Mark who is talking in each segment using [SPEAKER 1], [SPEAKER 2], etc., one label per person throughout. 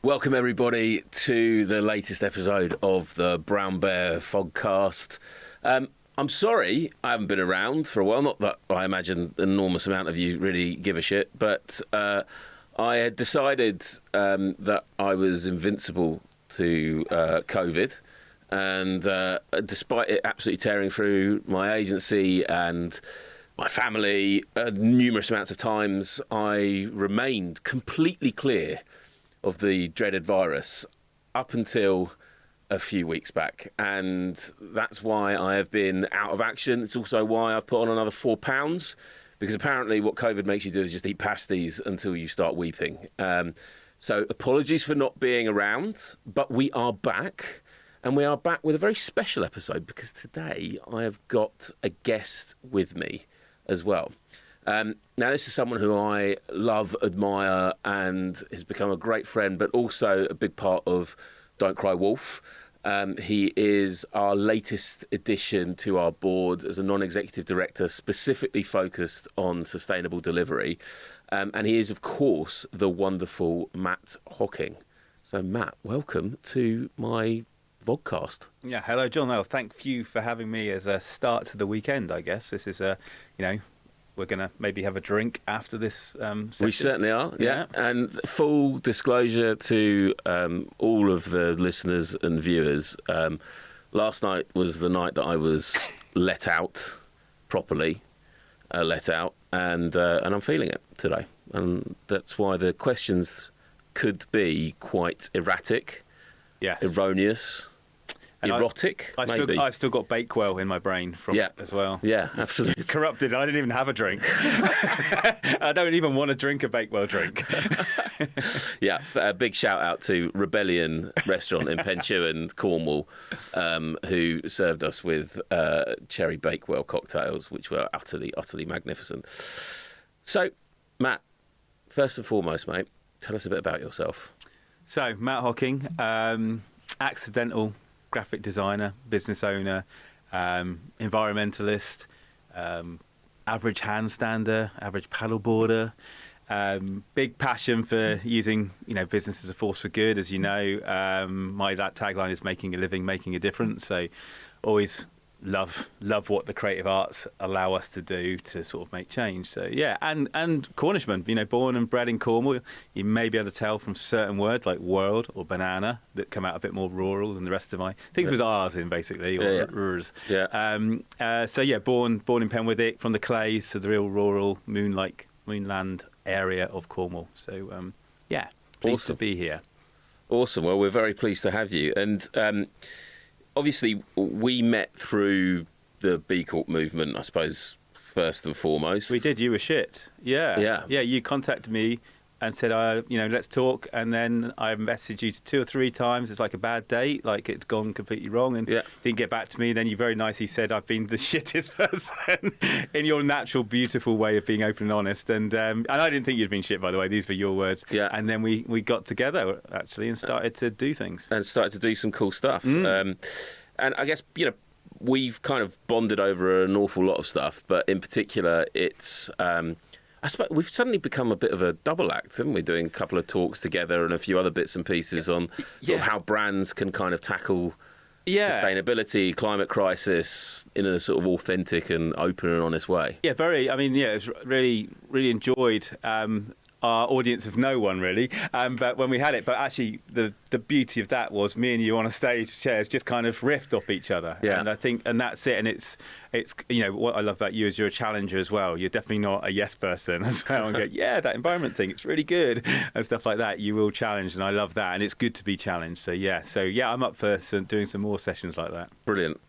[SPEAKER 1] Welcome everybody to the latest episode of the Brownbare Vodcast. I'm sorry I haven't been around for a while, not that I imagine an enormous amount of you really give a shit, but I had decided that I was invincible to COVID, and despite it absolutely tearing through my agency and my family numerous amounts of times, I remained completely clear of the dreaded virus up until a few weeks back, and that's why I have been out of action. It's also why I've put on another £4, because apparently what COVID makes you do is just eat pasties until you start weeping. So apologies for not being around, but we are back, and we are back with a very special episode, because today I have got a guest with me as well. Now, this is someone who I love, admire, and has become a great friend, but also a big part of Don't Cry Wolf. He is our latest addition to our board as a non-executive director, specifically focused on sustainable delivery. And he is, of course, the wonderful Matt Hocking. So, Matt, welcome to my vodcast.
[SPEAKER 2] Yeah, hello, John. Oh, thank you for having me as a start to the weekend, I guess. This is we're going to maybe have a drink after this session.
[SPEAKER 1] We certainly are, yeah. And full disclosure to all of the listeners and viewers, last night was the night that I was let out, properly let out, and I'm feeling it today. And that's why the questions could be quite erratic,
[SPEAKER 2] yes,
[SPEAKER 1] erroneous, and erotic, maybe.
[SPEAKER 2] I've still got Bakewell in my brain from it as well.
[SPEAKER 1] Yeah, absolutely.
[SPEAKER 2] Corrupted. I didn't even have a drink. I don't even want to drink a Bakewell drink.
[SPEAKER 1] Yeah, a big shout out to Rebellion Restaurant in Penchuan, Cornwall, who served us with cherry Bakewell cocktails, which were utterly, utterly magnificent. So, Matt, first and foremost, mate, tell us a bit about yourself.
[SPEAKER 2] So, Matt Hocking, accidental graphic designer, business owner, environmentalist, average handstander, average paddleboarder, big passion for using business as a force for good. As you know, my tagline is making a living, making a difference. So always love what the creative arts allow us to do to sort of make change. So yeah, and Cornishman, born and bred in Cornwall. You may be able to tell from certain words like world or banana that come out a bit more rural than the rest of my things with R's in, basically, or R's. Yeah. So yeah, born in Penwithwick, from the Clays, so the real rural moonland area of Cornwall. So pleased to be here.
[SPEAKER 1] Awesome. Well, we're very pleased to have you. And obviously, we met through the B Corp movement, I suppose, first and foremost.
[SPEAKER 2] We did. You were shit. Yeah. You contacted me and said, let's talk. And then I messaged you 2 or 3 times. It's like a bad date, like it'd gone completely wrong, and didn't get back to me. Then you very nicely said, I've been the shittest person in your natural, beautiful way of being open and honest. And I didn't think you'd been shit, by the way. These were your words. Yeah. And then we got together, actually, and started to do things. And started to do some cool stuff. And I guess, we've kind of bonded over an awful lot of stuff, but in particular, it's I suppose we've suddenly become a bit of a double act, haven't we? Doing a couple of talks together and a few other bits and pieces on sort of how brands can kind of tackle sustainability, climate crisis in a sort of authentic and open and honest way. Yeah, very. I mean, it's really, really enjoyed our audience of no one, really. But when we had it, but actually the beauty of that was me and you on a stage chairs just kind of riffed off each other. Yeah. And I think, and that's it. And it's what I love about you is you're a challenger as well. You're definitely not a yes person as well. And go, that environment thing, it's really good and stuff like that. You will challenge, and I love that. And it's good to be challenged. So I'm up for doing some more sessions like that.
[SPEAKER 1] Brilliant.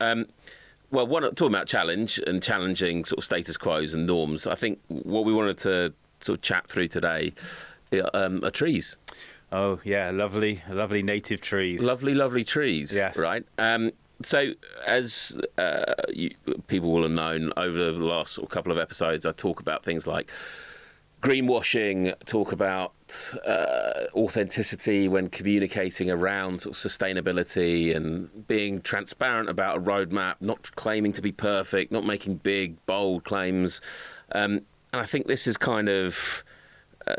[SPEAKER 1] Well, talking about challenge and challenging sort of status quos and norms, I think what we wanted to sort of chat through today are trees.
[SPEAKER 2] Oh yeah, lovely native trees.
[SPEAKER 1] Lovely trees. Yes. Right. So as people will have known over the last sort of couple of episodes, I talk about things like greenwashing, talk about authenticity when communicating around sort of sustainability and being transparent about a roadmap, not claiming to be perfect, not making big, bold claims. And I think this has kind of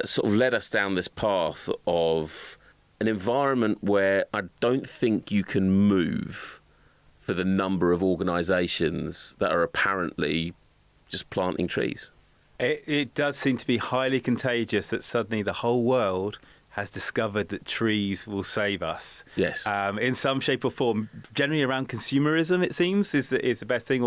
[SPEAKER 1] sort of led us down this path of an environment where I don't think you can move for the number of organisations that are apparently just planting trees.
[SPEAKER 2] It does seem to be highly contagious that suddenly the whole world has discovered that trees will save us.
[SPEAKER 1] Yes.
[SPEAKER 2] In some shape or form, generally around consumerism, it seems, is the best thing,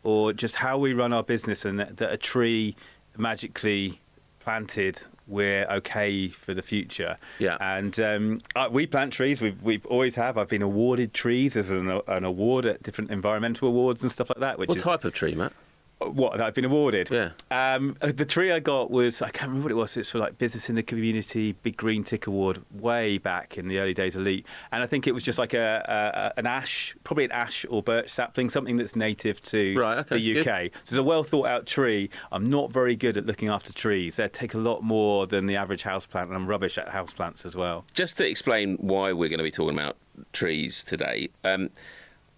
[SPEAKER 2] or just how we run our business, and that a tree magically planted, we're okay for the future.
[SPEAKER 1] Yeah.
[SPEAKER 2] And we plant trees. We've always have. I've been awarded trees as an award at different environmental awards and stuff like that.
[SPEAKER 1] What type of tree, Matt?
[SPEAKER 2] What, that I've been awarded?
[SPEAKER 1] Yeah.
[SPEAKER 2] The tree I got was, I can't remember what it was. It's for like Business in the Community Big Green Tick Award way back in the early days of Elite. And I think it was just like an ash, probably an ash or birch sapling, something that's native to the UK. Good. So it's a well thought out tree. I'm not very good at looking after trees. They take a lot more than the average houseplant, and I'm rubbish at houseplants as well.
[SPEAKER 1] Just to explain why we're going to be talking about trees today,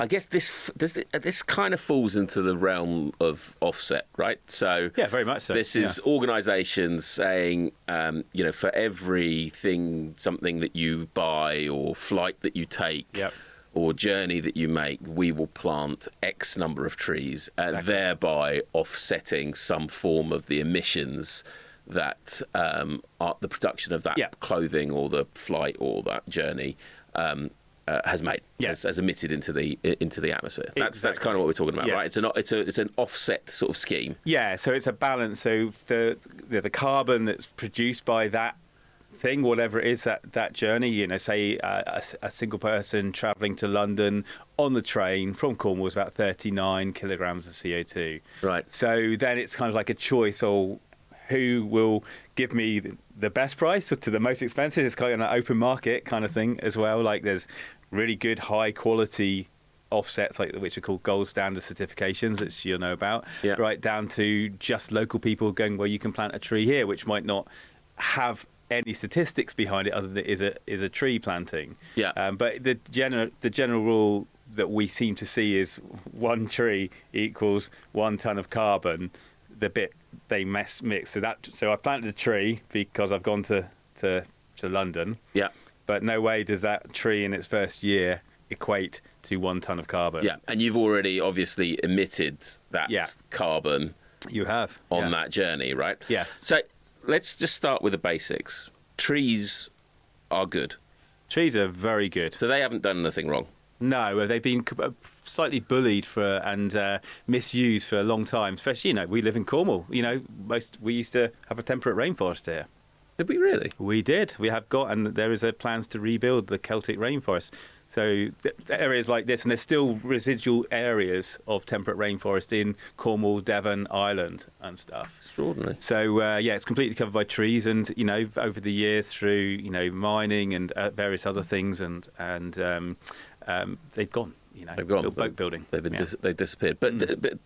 [SPEAKER 1] I guess this kind of falls into the realm of offset, right? So
[SPEAKER 2] yeah, very much so.
[SPEAKER 1] This is organisations saying, for something that you buy or flight that you take, or journey that you make, we will plant X number of trees, thereby offsetting some form of the emissions that are the production of that clothing or the flight or that journey has made, has emitted into the atmosphere. That's kind of what we're talking about, right? It's an offset sort of scheme.
[SPEAKER 2] Yeah, so it's a balance. So the carbon that's produced by that thing, whatever it is, that journey, say a single person travelling to London on the train from Cornwall is about 39 kilograms of CO2.
[SPEAKER 1] Right.
[SPEAKER 2] So then it's kind of like a choice, or who will give me the best price to the most expensive. It's kind of an open market kind of thing as well. Like there's really good high quality offsets, like which are called gold standard certifications, that you'll know about, right down to just local people going, well, you can plant a tree here, which might not have any statistics behind it other than it is a tree planting. But the general rule that we seem to see is one tree equals 1 ton of carbon. The bit they mix. So I planted a tree because I've gone to London.
[SPEAKER 1] Yeah.
[SPEAKER 2] But no way does that tree in its first year equate to 1 ton of carbon.
[SPEAKER 1] Yeah, and you've already obviously emitted that carbon.
[SPEAKER 2] You have
[SPEAKER 1] on that journey, right?
[SPEAKER 2] Yeah.
[SPEAKER 1] So let's just start with the basics. Trees are good.
[SPEAKER 2] Trees are very good.
[SPEAKER 1] So they haven't done anything wrong.
[SPEAKER 2] No, they've been slightly bullied and misused for a long time. Especially, we live in Cornwall. We used to have a temperate rainforest here.
[SPEAKER 1] Did we really?
[SPEAKER 2] We did. We have got, and there is plans to rebuild the Celtic rainforest. So areas like this, and there's still residual areas of temperate rainforest in Cornwall, Devon, Ireland, and stuff.
[SPEAKER 1] Extraordinary.
[SPEAKER 2] So it's completely covered by trees, and over the years through mining and various other things, and they've gone.
[SPEAKER 1] They've gone.
[SPEAKER 2] Boat building.
[SPEAKER 1] They've disappeared. But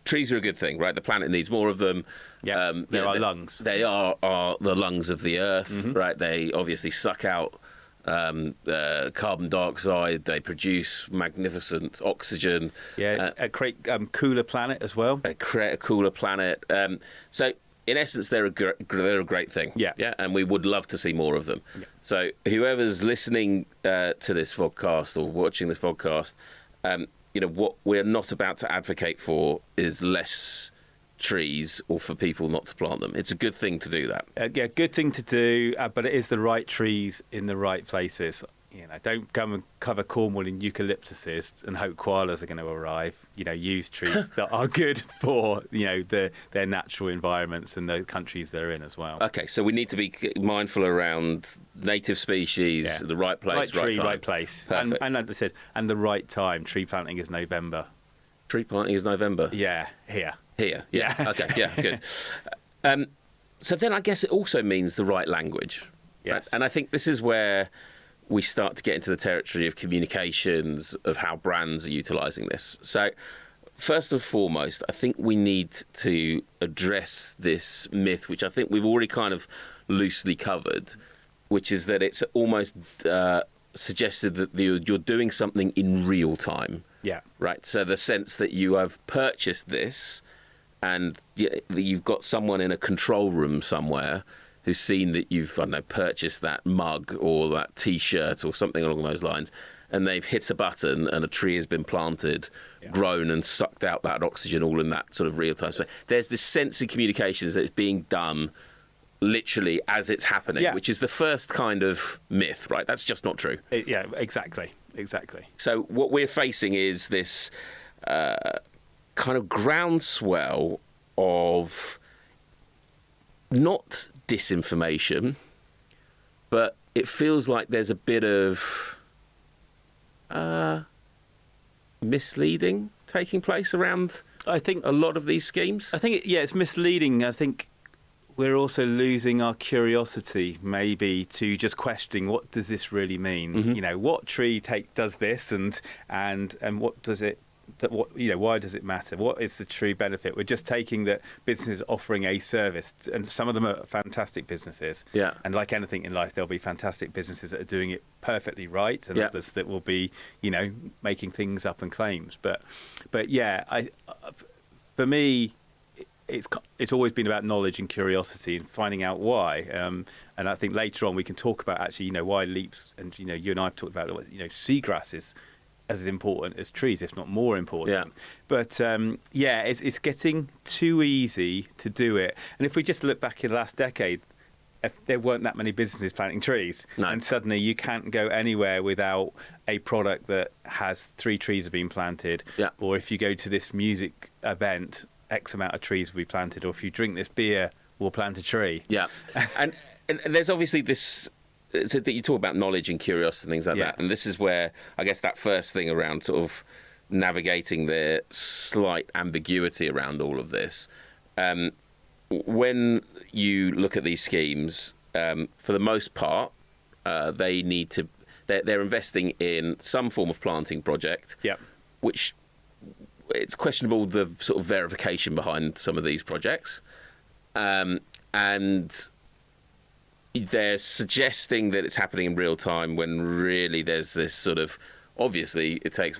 [SPEAKER 1] trees are a good thing, right? The planet needs more of them.
[SPEAKER 2] Yeah, they're our lungs.
[SPEAKER 1] They are the lungs of the Earth, right? They obviously suck out carbon dioxide. They produce magnificent oxygen.
[SPEAKER 2] Create cooler planet as well.
[SPEAKER 1] They create a cooler planet. So in essence, they're a great thing. Yeah, and we would love to see more of them. Yeah. So whoever's listening to this podcast or watching this podcast, what we're not about to advocate for is less trees or for people not to plant them. It's a good thing to do that.
[SPEAKER 2] Good thing to do, but it is the right trees in the right places. Don't come and cover Cornwall in eucalyptuses and hope koalas are going to arrive. Use trees that are good for their natural environments and the countries they're in as well.
[SPEAKER 1] Okay, so we need to be mindful around native species, the right place,
[SPEAKER 2] right tree,
[SPEAKER 1] time.
[SPEAKER 2] right place, and like I said, and the right time. Tree planting is November.
[SPEAKER 1] Tree planting is November.
[SPEAKER 2] Yeah, here.
[SPEAKER 1] Yeah. Okay. Yeah. Good. So then I guess it also means the right language.
[SPEAKER 2] Yes.
[SPEAKER 1] Right? And I think this is where we start to get into the territory of communications, of how brands are utilising this. So first and foremost, I think we need to address this myth, which I think we've already kind of loosely covered, which is that it's almost suggested that you're doing something in real time.
[SPEAKER 2] Yeah.
[SPEAKER 1] Right. So the sense that you have purchased this and you've got someone in a control room somewhere who's seen that you've, I don't know, purchased that mug or that T-shirt or something along those lines, and they've hit a button and a tree has been planted, grown and sucked out that oxygen all in that sort of real time. So there's this sense in communications that it's being done literally as it's happening, which is the first kind of myth, right? That's just not true.
[SPEAKER 2] Yeah, exactly.
[SPEAKER 1] So what we're facing is this kind of groundswell of not disinformation, but it feels like there's a bit of misleading taking place around, I think, a lot of these schemes.
[SPEAKER 2] I think, it's misleading. I think we're also losing our curiosity, maybe, to just questioning what does this really mean.
[SPEAKER 1] Mm-hmm.
[SPEAKER 2] You know, what tree does this, and what does it? Why does it matter? What is the true benefit? We're just taking that businesses offering a service, and some of them are fantastic businesses.
[SPEAKER 1] Yeah.
[SPEAKER 2] And like anything in life, there'll be fantastic businesses that are doing it perfectly right, and others that will be, making things up and claims. But for me, it's always been about knowledge and curiosity and finding out why. And I think later on we can talk about actually, why leaps, and you and I have talked about seagrass is as important as trees, if not more important.
[SPEAKER 1] Yeah.
[SPEAKER 2] But it's getting too easy to do it. And if we just look back in the last decade, there weren't that many businesses planting trees.
[SPEAKER 1] No.
[SPEAKER 2] And suddenly you can't go anywhere without a product that has 3 trees have been planted.
[SPEAKER 1] Yeah. Or
[SPEAKER 2] if you go to this music event, X amount of trees will be planted. Or if you drink this beer, we'll plant a tree.
[SPEAKER 1] Yeah. and there's obviously this... So that you talk about knowledge and curiosity and things like that, and this is where I guess that first thing around sort of navigating the slight ambiguity around all of this. When you look at these schemes, for the most part, they're investing in some form of planting project, which it's questionable the sort of verification behind some of these projects, and they're suggesting that it's happening in real time when really there's this sort of, obviously it takes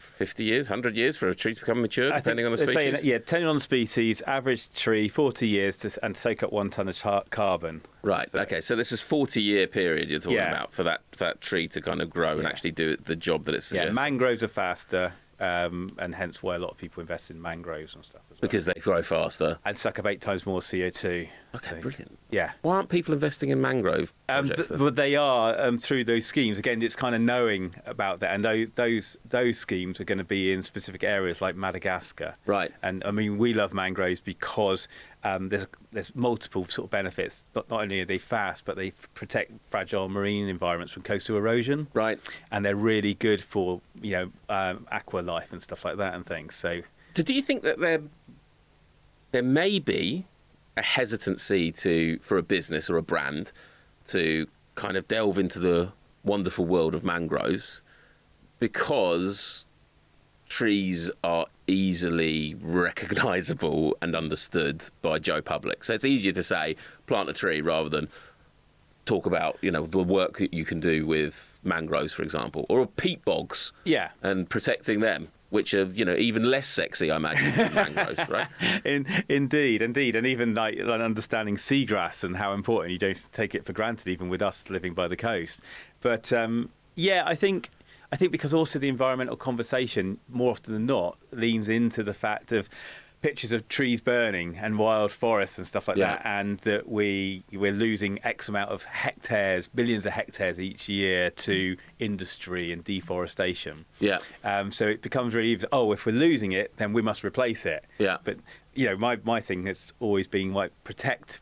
[SPEAKER 1] 50 years, 100 years for a tree to become mature, depending on the species?
[SPEAKER 2] Depending on the species, average tree 40 years and soak up 1 tonne of carbon.
[SPEAKER 1] Right. Okay. So this is 40-year period you're talking about for that tree to kind of grow and actually do the job that it's suggesting.
[SPEAKER 2] Yeah, mangroves are faster. And hence why a lot of people invest in mangroves and stuff as well.
[SPEAKER 1] Because they grow faster.
[SPEAKER 2] And suck up 8 times more CO2.
[SPEAKER 1] Okay, brilliant.
[SPEAKER 2] Yeah.
[SPEAKER 1] Why aren't people investing in mangrove projects?
[SPEAKER 2] But they are through those schemes. Again, it's kind of knowing about that. And those schemes are going to be in specific areas like Madagascar.
[SPEAKER 1] Right.
[SPEAKER 2] And I mean, we love mangroves because there's multiple sort of benefits. Not only are they fast, but they protect fragile marine environments from coastal erosion.
[SPEAKER 1] Right.
[SPEAKER 2] And they're really good for aqua life and stuff like that and things. So
[SPEAKER 1] do you think that there may be a hesitancy for a business or a brand to kind of delve into the wonderful world of mangroves because trees are easily recognisable and understood by Joe Public? So it's easier to say plant a tree rather than talk about the work that you can do with mangroves, for example, or peat bogs, and protecting them, which are even less sexy, I imagine, than mangroves, right?
[SPEAKER 2] Indeed, and even like understanding seagrass and how important, you don't take it for granted, even with us living by the coast. But I think because also the environmental conversation more often than not leans into the fact of pictures of trees burning and wild forests and stuff like that, and that we're losing X amount of hectares, billions of hectares each year to industry and deforestation. Yeah. So it becomes really, if we're losing it, then we must replace it. Yeah. But my thing has always been like protect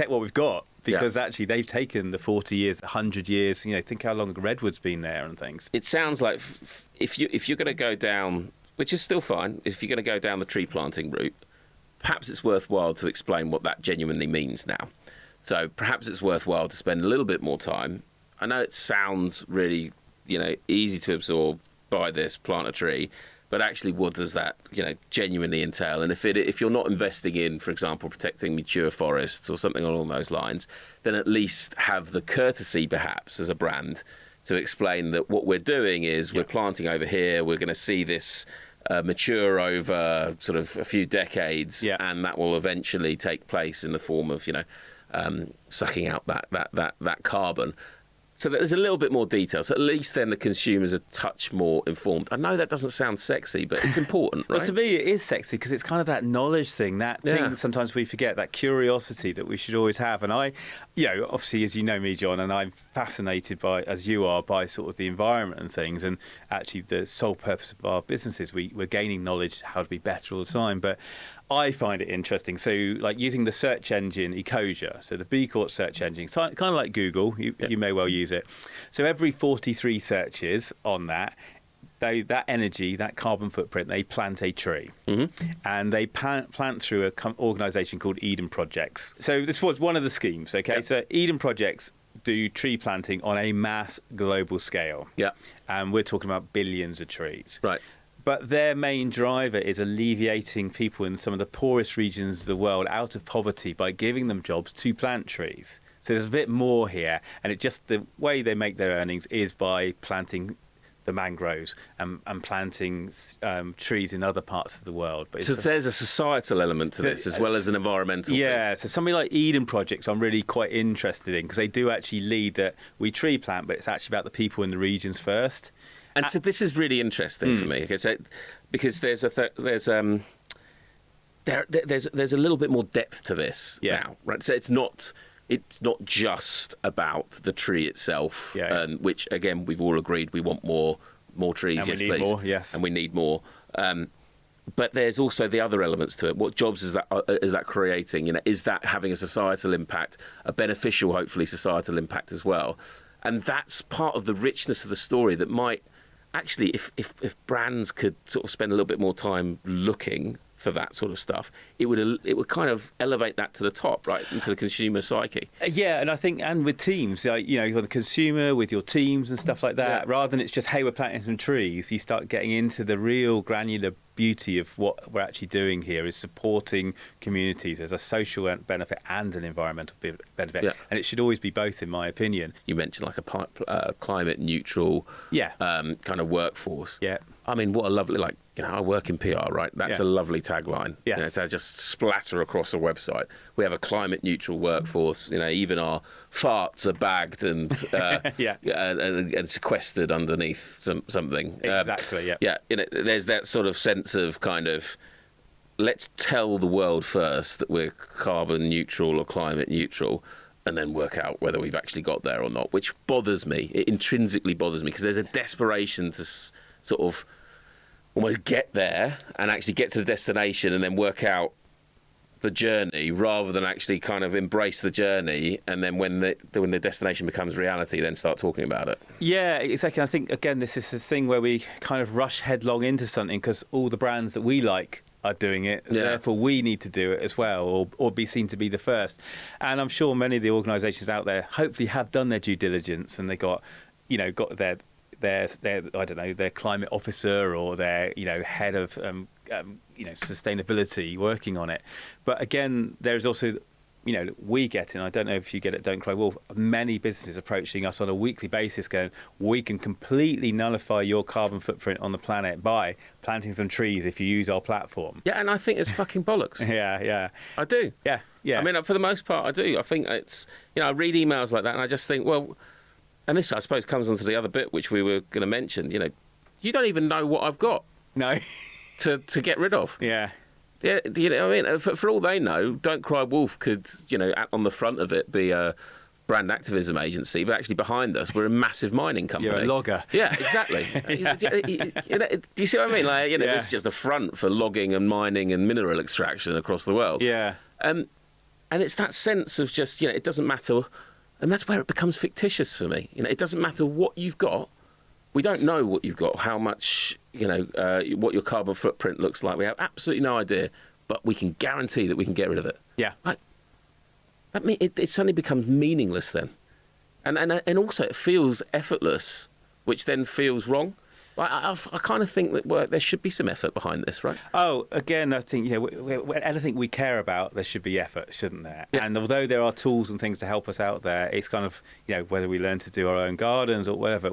[SPEAKER 2] what we've got, because actually they've taken the 40 years, the 100 years. Think how long redwood's been there and things.
[SPEAKER 1] It sounds like if you're going to go down, which is still fine, if you're going to go down the tree planting route, perhaps it's worthwhile to explain what that genuinely means now. So perhaps it's worthwhile to spend a little bit more time. I know it sounds really, easy to absorb, buy this, plant a tree, but actually what does that, genuinely entail? And if you're not investing in, for example, protecting mature forests or something along those lines, then at least have the courtesy, perhaps, as a brand, to explain that what we're doing is we're planting over here, we're going to see this mature over sort of a few decades, and that will eventually take place in the form of, sucking out that carbon. So there's a little bit more detail. So at least then the consumer's a touch more informed. I know that doesn't sound sexy, but it's important, right?
[SPEAKER 2] Well, to me, it is sexy because it's kind of that knowledge thing, that thing that sometimes we forget, that curiosity that we should always have. And I, obviously, as you know me, John, and I'm fascinated by, as you are, by sort of the environment and things. And actually, the sole purpose of our business is we're gaining knowledge how to be better all the time. But I find it interesting. So, like using the search engine Ecosia, so the B Corp search engine, so kind of like Google, you may well use it. So every 43 searches on that energy, that carbon footprint, they plant a tree. Mm-hmm. And they plant through an organisation called Eden Projects. So this was one of the schemes, okay? Yep. So Eden Projects do tree planting on a mass global scale. Yeah. And we're talking about billions of trees. Right. But their main driver is alleviating people in some of the poorest regions of the world out of poverty by giving them jobs to plant trees. So there's a bit more here, and the way they make their earnings is by planting the mangroves and planting trees in other parts of the world. But
[SPEAKER 1] so there's a societal element to this as well as an environmental piece.
[SPEAKER 2] Yeah, so something like Eden Projects I'm really quite interested in because they do actually lead that we tree plant, but it's actually about the people in the regions first.
[SPEAKER 1] And so this is really interesting for me because there's a little bit more depth to this now, right? So it's not just about the tree itself, which again we've all agreed we want more trees,
[SPEAKER 2] and we need more, yes,
[SPEAKER 1] and we need more. But there's also the other elements to it. What jobs is that creating? Is that having a societal impact, a beneficial, hopefully, societal impact as well? And that's part of the richness of the story that might. Actually, if brands could sort of spend a little bit more time looking for that sort of stuff, it would kind of elevate that to the top, right, into the consumer psyche.
[SPEAKER 2] Yeah, and I think, and with teams, like, for the consumer, with your teams and stuff like that, rather than it's just, hey, we're planting some trees, you start getting into the real granular beauty of what we're actually doing here is supporting communities as a social benefit and an environmental benefit. And it should always be both, in my opinion.
[SPEAKER 1] You mentioned like a climate neutral kind of workforce. Yeah. I mean, what a lovely, I work in PR, right? That's a lovely tagline. Yes. To just splatter across a website. We have a climate neutral workforce. Even our farts are bagged and and sequestered underneath something.
[SPEAKER 2] Exactly.
[SPEAKER 1] There's that sort of sense of kind of, let's tell the world first that we're carbon neutral or climate neutral, and then work out whether we've actually got there or not, which bothers me. It intrinsically bothers me because there's a desperation to sort of almost get there and actually get to the destination and then work out the journey rather than actually kind of embrace the journey and then when the destination becomes reality then start talking about it.
[SPEAKER 2] Yeah, exactly. I think, again, this is the thing where we kind of rush headlong into something because all the brands that we like are doing it, therefore we need to do it as well or be seen to be the first. And I'm sure many of the organisations out there hopefully have done their due diligence and they got their I don't know, their climate officer or their head of sustainability working on it. But again, there's also we get, and I don't know if you get it, Don't Cry Wolf, many businesses approaching us on a weekly basis going, we can completely nullify your carbon footprint on the planet by planting some trees if you use our platform.
[SPEAKER 1] Yeah, and I think it's fucking bollocks.
[SPEAKER 2] Yeah.
[SPEAKER 1] I do.
[SPEAKER 2] Yeah.
[SPEAKER 1] I mean, for the most part, I do. I think it's, I read emails like that and I just think, well, and this, I suppose, comes onto the other bit which we were going to mention. You don't even know what I've got.
[SPEAKER 2] No.
[SPEAKER 1] to get rid of.
[SPEAKER 2] Yeah.
[SPEAKER 1] Yeah. You know what I mean? For all they know, Don't Cry Wolf could, on the front of it be a brand activism agency, but actually behind us, we're a massive mining company.
[SPEAKER 2] You're a logger.
[SPEAKER 1] Yeah, exactly. Do you see what I mean? This is just a front for logging and mining and mineral extraction across the world.
[SPEAKER 2] Yeah.
[SPEAKER 1] And it's that sense of just, it doesn't matter. And that's where it becomes fictitious for me. It doesn't matter what you've got. We don't know what you've got, how much, what your carbon footprint looks like. We have absolutely no idea, but we can guarantee that we can get rid of it.
[SPEAKER 2] Yeah.
[SPEAKER 1] It suddenly becomes meaningless then. And also it feels effortless, which then feels wrong. I kind of think that there should be some effort behind this, right?
[SPEAKER 2] Oh, again, I think, anything we care about, there should be effort, shouldn't there? Yeah. And although there are tools and things to help us out there, it's kind of, whether we learn to do our own gardens or whatever,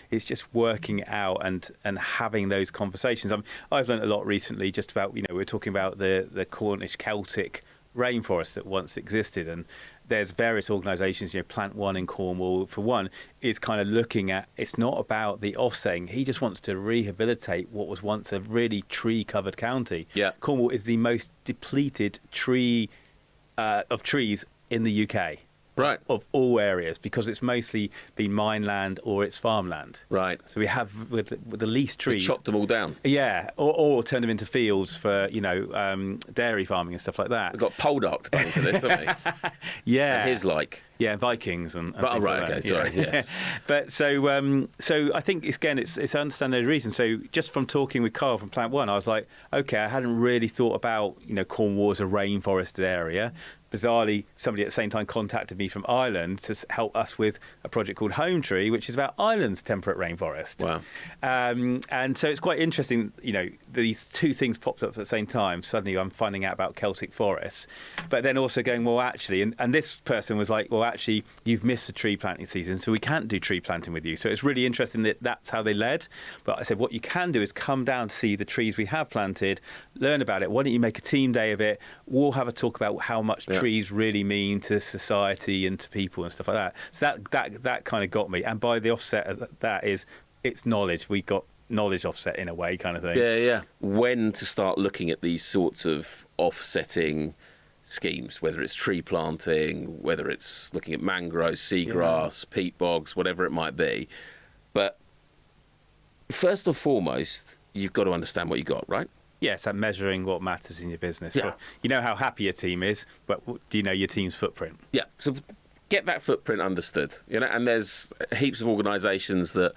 [SPEAKER 2] it's just working out and having those conversations. I've learned a lot recently just about, we're talking about the Cornish Celtic rainforest that once existed, and there's various organisations, Plant One in Cornwall, for one, is kind of looking at, it's not about the offsetting. He just wants to rehabilitate what was once a really tree-covered county.
[SPEAKER 1] Yeah.
[SPEAKER 2] Cornwall is the most depleted of trees in the UK.
[SPEAKER 1] Right.
[SPEAKER 2] Of all areas, because it's mostly been mine land or it's farmland.
[SPEAKER 1] Right.
[SPEAKER 2] So we have with the least trees.
[SPEAKER 1] They chopped them all down.
[SPEAKER 2] Yeah, or turned them into fields for dairy farming and stuff like that.
[SPEAKER 1] We've got Poldark to come into this, haven't we?
[SPEAKER 2] Yeah.
[SPEAKER 1] And his like.
[SPEAKER 2] Yeah, Vikings and
[SPEAKER 1] but,
[SPEAKER 2] things
[SPEAKER 1] right,
[SPEAKER 2] like
[SPEAKER 1] okay,
[SPEAKER 2] that.
[SPEAKER 1] sorry,
[SPEAKER 2] Yeah.
[SPEAKER 1] yes.
[SPEAKER 2] But so I think again, it's I understand those reasons. So just from talking with Carl from Plant One, I was like, okay, I hadn't really thought about Cornwall as a rainforested area. Bizarrely, somebody at the same time contacted me from Ireland to help us with a project called Home Tree, which is about Ireland's temperate rainforest.
[SPEAKER 1] Wow.
[SPEAKER 2] And so it's quite interesting, these two things popped up at the same time. Suddenly I'm finding out about Celtic forests, but then also going, well, actually, and this person was like, well, actually, you've missed the tree planting season, so we can't do tree planting with you. So it's really interesting that that's how they led. But I said, what you can do is come down to see the trees we have planted, learn about it. Why don't you make a team day of it? We'll have a talk about how much trees really mean to society and to people and stuff like that. So that kind of got me. And by the offset of that is, it's knowledge. We got knowledge offset in a way, kind of thing.
[SPEAKER 1] Yeah. When to start looking at these sorts of offsetting schemes, whether it's tree planting, whether it's looking at mangroves, seagrass, peat bogs, whatever it might be. But first and foremost, you've got to understand what you got, right?
[SPEAKER 2] Yes, and measuring what matters in your business.
[SPEAKER 1] Yeah.
[SPEAKER 2] You know how happy your team is, but do you know your team's footprint?
[SPEAKER 1] Yeah, so get that footprint understood. And there's heaps of organisations that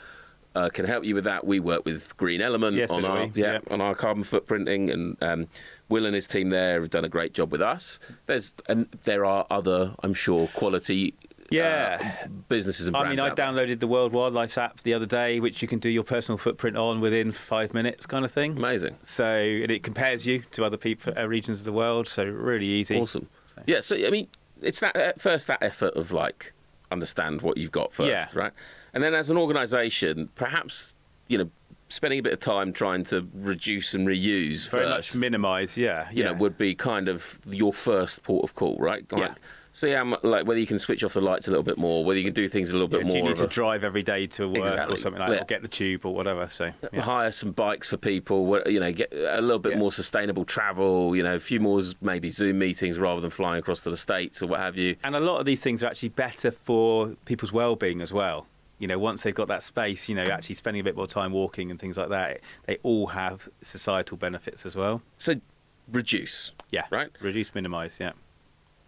[SPEAKER 1] can help you with that. We work with Green Element on our carbon footprinting, and Will and his team there have done a great job with us. There are other, I'm sure, quality businesses and brands.
[SPEAKER 2] I downloaded the World Wildlife app the other day, which you can do your personal footprint on within 5 minutes, kind of thing.
[SPEAKER 1] Amazing.
[SPEAKER 2] So it compares you to other people, regions of the world. So really easy.
[SPEAKER 1] Awesome. So. Yeah. So I mean, it's that effort of understand what you've got first, right? And then as an organisation, perhaps spending a bit of time trying to reduce and reuse
[SPEAKER 2] very
[SPEAKER 1] first,
[SPEAKER 2] much minimise.
[SPEAKER 1] Would be kind of your first port of call, right? See how whether you can switch off the lights a little bit more, whether you can do things a little bit more.
[SPEAKER 2] Do you need to drive every day to work or something like that, or get the tube or whatever? So
[SPEAKER 1] hire some bikes for people. Get a little bit more sustainable travel. A few more maybe Zoom meetings rather than flying across to the States or what have you.
[SPEAKER 2] And a lot of these things are actually better for people's well-being as well. Once they've got that space, actually spending a bit more time walking and things like that, they all have societal benefits as well.
[SPEAKER 1] So reduce.
[SPEAKER 2] Yeah.
[SPEAKER 1] Right.
[SPEAKER 2] Reduce, minimise. Yeah.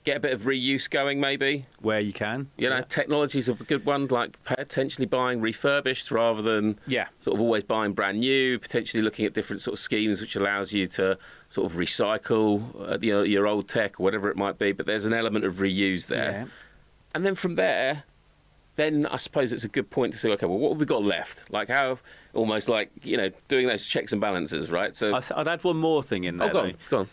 [SPEAKER 1] Get a bit of reuse going, maybe.
[SPEAKER 2] Where you can.
[SPEAKER 1] Technology's a good one, potentially buying refurbished rather than sort of always buying brand new, potentially looking at different sort of schemes which allows you to sort of recycle your old tech or whatever it might be, but there's an element of reuse there. Yeah. And then from there, I suppose it's a good point to say, okay, well, what have we got left? How, almost doing those checks and balances, right? So
[SPEAKER 2] I'd add one more thing in there.
[SPEAKER 1] Go on.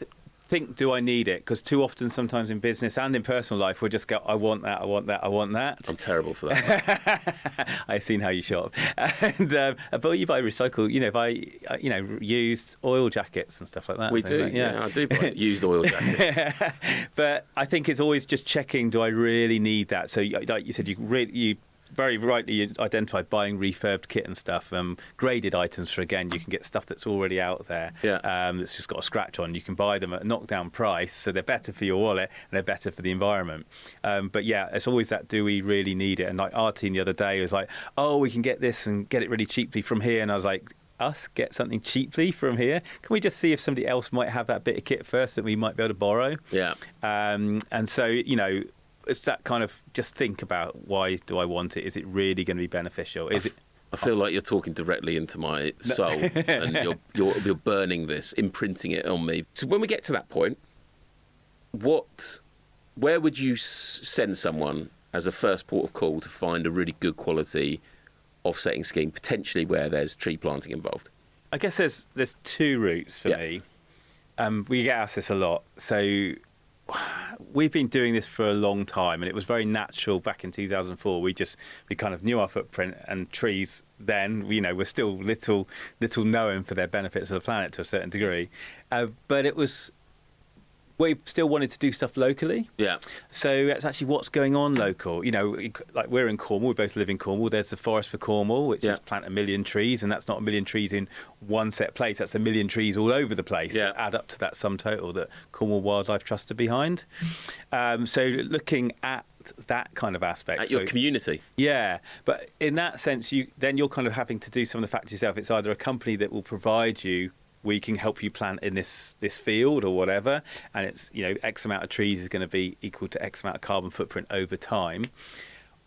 [SPEAKER 2] Think, do I need it? Because too often, sometimes in business and in personal life, we just go, I want that, I want that, I want that.
[SPEAKER 1] I'm terrible for that.
[SPEAKER 2] I've seen how you shop. And but you buy recycle, used oil jackets and stuff like that.
[SPEAKER 1] We do, I do buy used oil jackets.
[SPEAKER 2] But I think it's always just checking, do I really need that? So like you said, you very rightly identified buying refurbed kit and stuff, graded items for, again, you can get stuff that's already out there, that's just got a scratch on. You can buy them at a knockdown price, so they're better for your wallet and they're better for the environment. But it's always that, do we really need it? And our team the other day was like, oh, we can get this and get it really cheaply from here. And I was like, us get something cheaply from here? Can we just see if somebody else might have that bit of kit first that we might be able to borrow?
[SPEAKER 1] Yeah.
[SPEAKER 2] And so, it's that kind of, just think about, why do I want it? Is it really going to be beneficial?
[SPEAKER 1] I feel like you're talking directly into my soul, and you're burning this, imprinting it on me. So when we get to that point, where would you send someone as a first port of call to find a really good quality offsetting scheme, potentially where there's tree planting involved?
[SPEAKER 2] I guess there's two routes for me. We get asked this a lot. So we've been doing this for a long time, and it was very natural back in 2004. We kind of knew our footprint, and trees then, were still little known for their benefits to the planet to a certain degree. But it was we've still wanted to do stuff locally.
[SPEAKER 1] Yeah.
[SPEAKER 2] So that's actually what's going on local. Like we're in Cornwall, we both live in Cornwall. There's the Forest for Cornwall, which is plant 1 million trees, and that's not 1 million trees in one set place. That's 1 million trees all over the place that add up to that sum total that Cornwall Wildlife Trust are behind. So looking at that kind of aspect.
[SPEAKER 1] At your community.
[SPEAKER 2] Yeah. But in that sense, you're kind of having to do some of the factors yourself. It's either a company that will provide you, we can help you plant in this field or whatever, and it's X amount of trees is going to be equal to X amount of carbon footprint over time,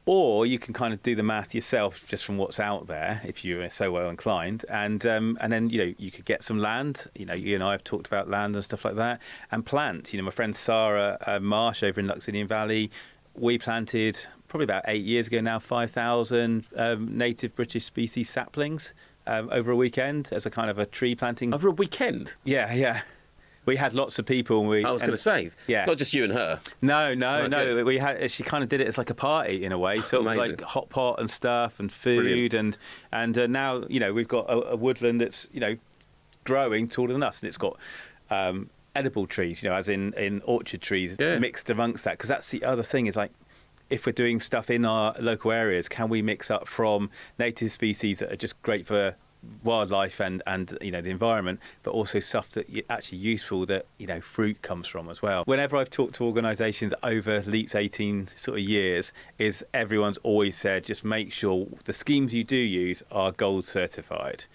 [SPEAKER 2] or you can kind of do the math yourself just from what's out there if you're so well inclined, and then you could get some land. You and I have talked about land and stuff like that, and plant. My friend Sarah Marsh over in Luxonian Valley, we planted probably about 8 years ago now 5,000 native British species saplings. Over a weekend as a kind of a tree planting.
[SPEAKER 1] Over a weekend?
[SPEAKER 2] Yeah. We had lots of people.
[SPEAKER 1] I was going to say, not just you and her.
[SPEAKER 2] No. We had. She kind of did it as like a party in a way, sort of like hot pot and stuff and food. Brilliant. and now we've got a woodland that's growing taller than us, and it's got edible trees, as in orchard trees mixed amongst that, because that's the other thing is like, if we're doing stuff in our local areas, can we mix up from native species that are just great for wildlife and the environment, but also stuff that actually useful that fruit comes from as well. Whenever I've talked to organisations over LEAP's 18 sort of years, is everyone's always said just make sure the schemes you do use are gold certified.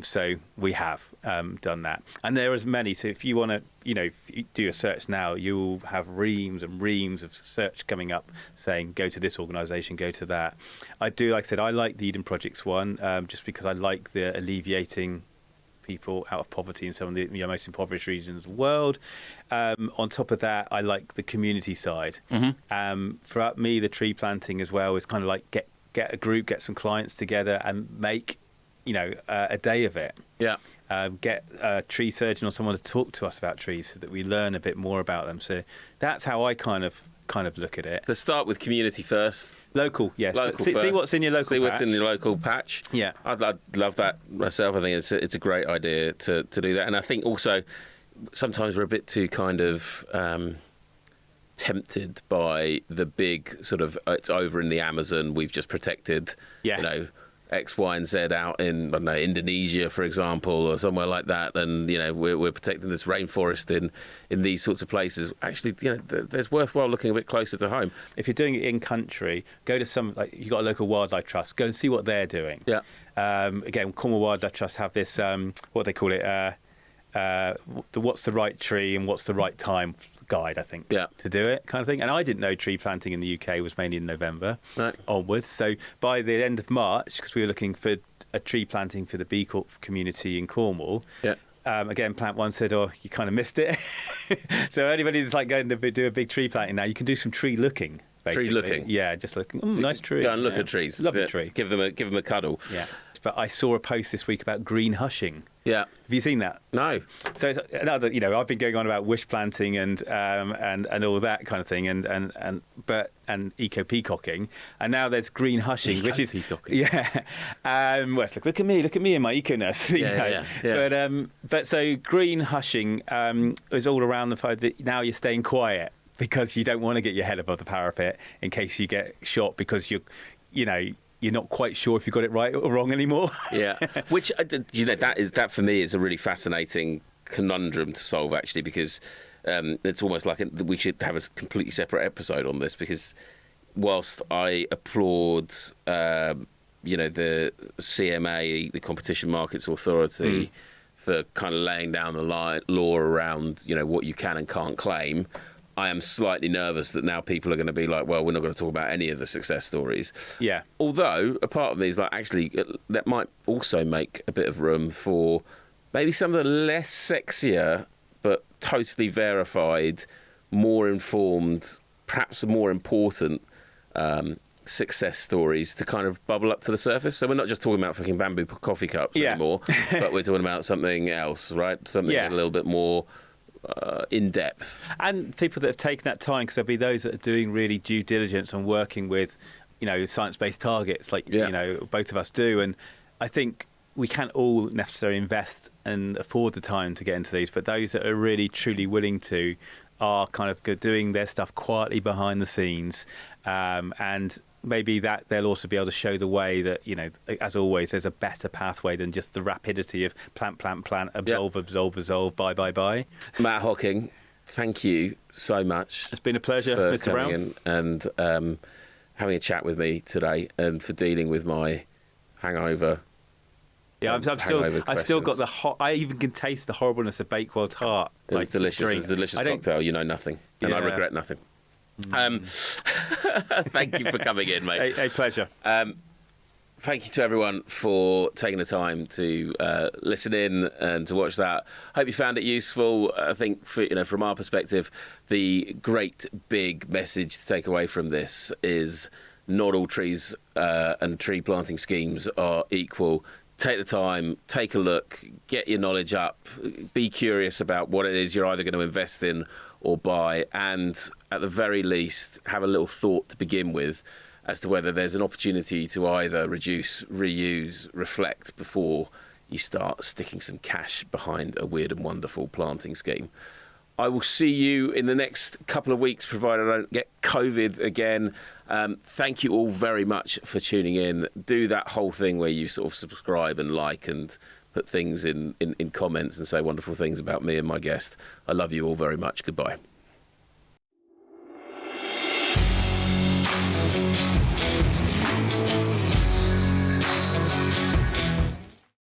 [SPEAKER 2] So we have done that, and there are as many. So if you want to, if you do a search now, you'll have reams and reams of search coming up saying go to this organisation, go to that. Like I said, I like the Eden Projects one just because I like the alleviating people out of poverty in some of the most impoverished regions of the world. On top of that, I like the community side. Mm-hmm. For me, the tree planting as well is kind of like get a group, get some clients together, and make a day of it. Yeah. Get a tree surgeon or someone to talk to us about trees so that we learn a bit more about them. So that's how I kind of look at it.
[SPEAKER 1] So start with community first.
[SPEAKER 2] Local, yes. See what's in your local patch.
[SPEAKER 1] See what's in your local patch.
[SPEAKER 2] Yeah.
[SPEAKER 1] I'd love that myself. I think it's a great idea to do that. And I think also sometimes we're a bit too kind of tempted by the big sort of it's over in the Amazon, we've just protected X, Y, and Z out in, I don't know, Indonesia, for example, or somewhere like that, and we're protecting this rainforest in these sorts of places. Actually, there's worthwhile looking a bit closer to home.
[SPEAKER 2] If you're doing it in country, go to some you've got a local wildlife trust. Go and see what they're doing. Yeah. Again, Cornwall Wildlife Trust have this what they call it. What's the right tree and what's the right time guide, I think, to do it kind of thing. And I didn't know tree planting in the UK was mainly in November onwards. So by the end of March, because we were looking for a tree planting for the B Corp community in Cornwall, again, Plant One said, "Oh, you kind of missed it." So anybody that's like going to do a big tree planting now, you can do some tree looking. Basically. Tree looking, just looking. Nice tree.
[SPEAKER 1] Go and look at trees.
[SPEAKER 2] Love a tree.
[SPEAKER 1] Give them a cuddle.
[SPEAKER 2] Yeah. But I saw a post this week about green hushing. Yeah. Have you seen that?
[SPEAKER 1] No.
[SPEAKER 2] So it's another, I've been going on about wish planting and all that kind of thing and eco peacocking, and now there's green hushing, which is Wes, look at me in my eco-ness. But so green hushing is all around the fact that now you're staying quiet because you don't want to get your head above the parapet in case you get shot because you're not quite sure if you got it right or wrong anymore. Yeah,
[SPEAKER 1] which that for me is a really fascinating conundrum to solve, actually, because it's almost like we should have a completely separate episode on this. Because whilst I applaud, the CMA, the Competition Markets Authority, for kind of laying down the law around what you can and can't claim, I am slightly nervous that now people are going to be like, well, we're not going to talk about any of the success stories. Yeah. Although, a part of me is like, actually, that might also make a bit of room for maybe some of the less sexier, but totally verified, more informed, perhaps more important success stories to kind of bubble up to the surface. So we're not just talking about fucking bamboo coffee cups anymore, but we're talking about something else, right? Something a little bit more in depth,
[SPEAKER 2] and people that have taken that time, because there'll be those that are doing really due diligence and working with, science-based targets, like both of us do. And I think we can't all necessarily invest and afford the time to get into these, but those that are really truly willing to are kind of doing their stuff quietly behind the scenes, and maybe that they'll also be able to show the way that, you know, as always, there's a better pathway than just the rapidity of plant, absolve, buy.
[SPEAKER 1] Matt Hocking, thank you so much.
[SPEAKER 2] It's been a pleasure,
[SPEAKER 1] for
[SPEAKER 2] Mr. Brown.
[SPEAKER 1] In and having a chat with me today, and for dealing with my hangover.
[SPEAKER 2] Yeah, I've still got the I even can taste the horribleness of Bakewell tart.
[SPEAKER 1] It was delicious. It was a delicious cocktail. You know nothing, and I regret nothing. Thank you for coming in, mate.
[SPEAKER 2] A pleasure.
[SPEAKER 1] Thank you to everyone for taking the time to listen in and to watch that. Hope you found it useful. I think, from our perspective, the great big message to take away from this is not all trees and tree planting schemes are equal. Take the time, take a look, get your knowledge up, be curious about what it is you're either going to invest in or buy, and at the very least, have a little thought to begin with as to whether there's an opportunity to either reduce, reuse, reflect before you start sticking some cash behind a weird and wonderful planting scheme. I will see you in the next couple of weeks, provided I don't get COVID again. Thank you all very much for tuning in. Do that whole thing where you sort of subscribe and like and put things in comments and say wonderful things about me and my guest. I love you all very much. Goodbye.